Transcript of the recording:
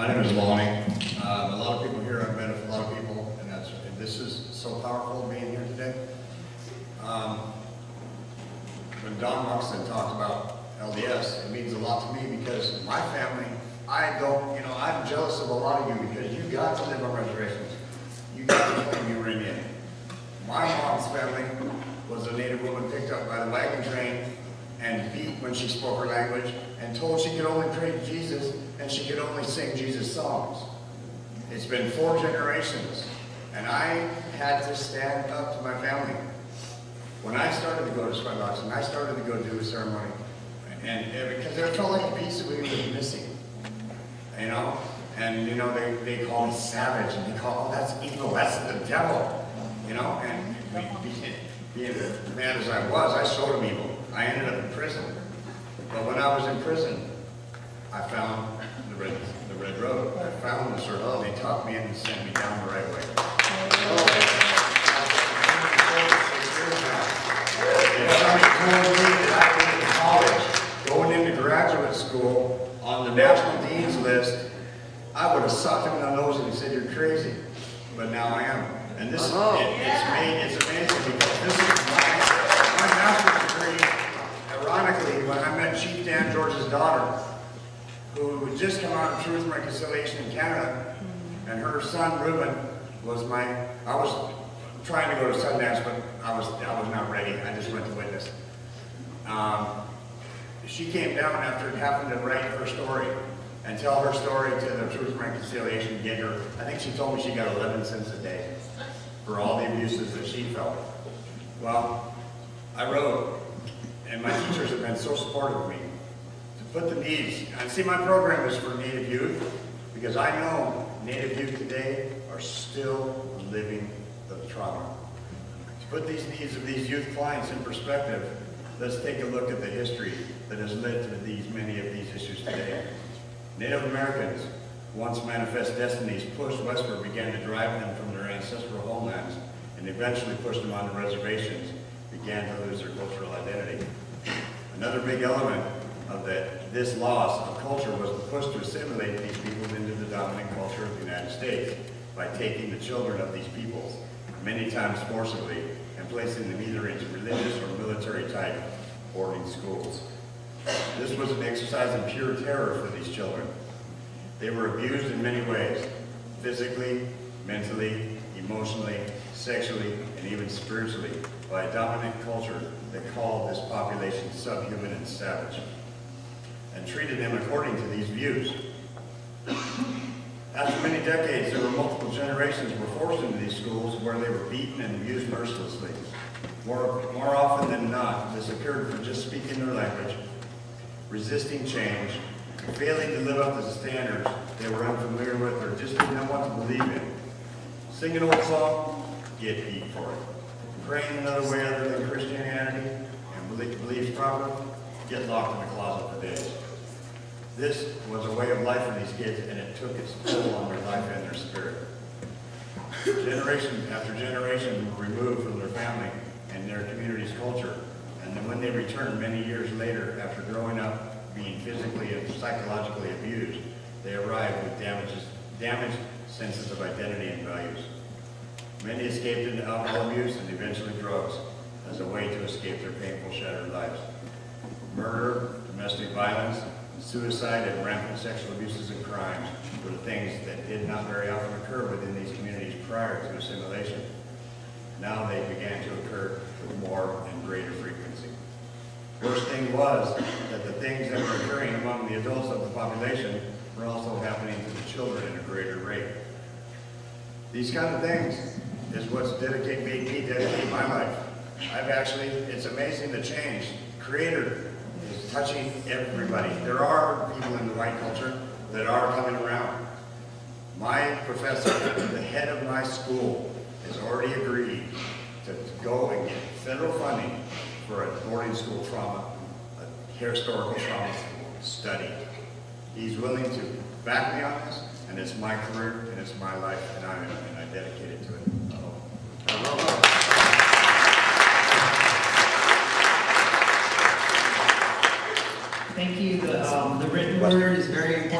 My name is Lonny. A lot of people here, I've met a lot of people, and this is so powerful being here today. When Don Moxon talked about LDS, it means a lot to me because my family, I'm jealous of a lot of you because you got to live on reservations. You got to claim you were Indian. My mom's family was a Native woman picked up by the wagon train and beat when she spoke her language and told she could only pray to Jesus and she could only sing Jesus songs. It's been 4 generations and I had to stand up to my family. When I started to go to Sweat Lodge and I started to go do a ceremony, and because there felt like a piece of me was missing, they call me savage and they call, oh, that's evil, that's the devil, and being the man as I was, I showed him evil. I ended up in prison. But when I was in prison, I found the red road. I found the circle. They taught me and sent me down the right way. If somebody told me that I was in college, going into graduate school on the National Dean's list, I would have sucked him in the nose and said, "You're crazy." But now I am. And this it's amazing because this is my master's degree. Ironically, when I met Chief Dan George's daughter, who had just come out of Truth and Reconciliation in Canada, and her son Reuben was I was trying to go to Sundance, but I was not ready. I just went to witness. She came down after it happened to write her story and tell her story to the Truth and Reconciliation. I think she told me she got 11 cents a day for all the abuses that she felt. Well, I wrote, and my teachers have been so supportive of me, to put the needs, and see, my program is for Native youth, because I know Native youth today are still living the trauma. To put these needs of these youth clients in perspective, let's take a look at the history that has led to many of these issues today. Native Americans, once manifest destinies pushed westward, began to drive them from their ancestral homelands and eventually pushed them onto reservations, began to lose their cultural identity. Another big element of this loss of culture was the push to assimilate these peoples into the dominant culture of the United States by taking the children of these peoples, many times forcibly, and placing them either into religious or military type boarding schools. This was an exercise in pure terror for these children. They were abused in many ways, physically, mentally, emotionally, sexually, and even spiritually, by a dominant culture that called this population subhuman and savage, and treated them according to these views. After many decades, there were multiple generations were forced into these schools where they were beaten and abused mercilessly. More often than not, this occurred for just speaking their language, resisting change, failing to live up to the standards they were unfamiliar with or just didn't know what to believe in. Sing an old song, get beat for it. Praying another way other than Christianity and beliefs proper, get locked in the closet for days. This was a way of life for these kids, and it took its toll on their life and their spirit. Generation after generation were removed from their family and their community's culture, and then when they returned many years later after growing up, being physically and psychologically abused, they arrived with damaged senses of identity and values. Many escaped into alcohol abuse and eventually drugs as a way to escape their painful, shattered lives. Murder, domestic violence, suicide, and rampant sexual abuses and crimes were the things that did not very often occur within these communities prior to assimilation. Now they began to occur with more and greater frequency. Worst thing was that the things that were occurring among the adults of the population were also happening to the children at a greater rate. These kind of things is what's made me dedicate my life. It's amazing the change. Creator is touching everybody. There are people in the white culture that are coming around. My professor, the head of my school, has already agreed to go and get federal funding for a boarding school trauma, a historical trauma study. He's willing to back me on this, and it's my career, and it's my life, and I dedicate it to it. Thank you. The written word is very important.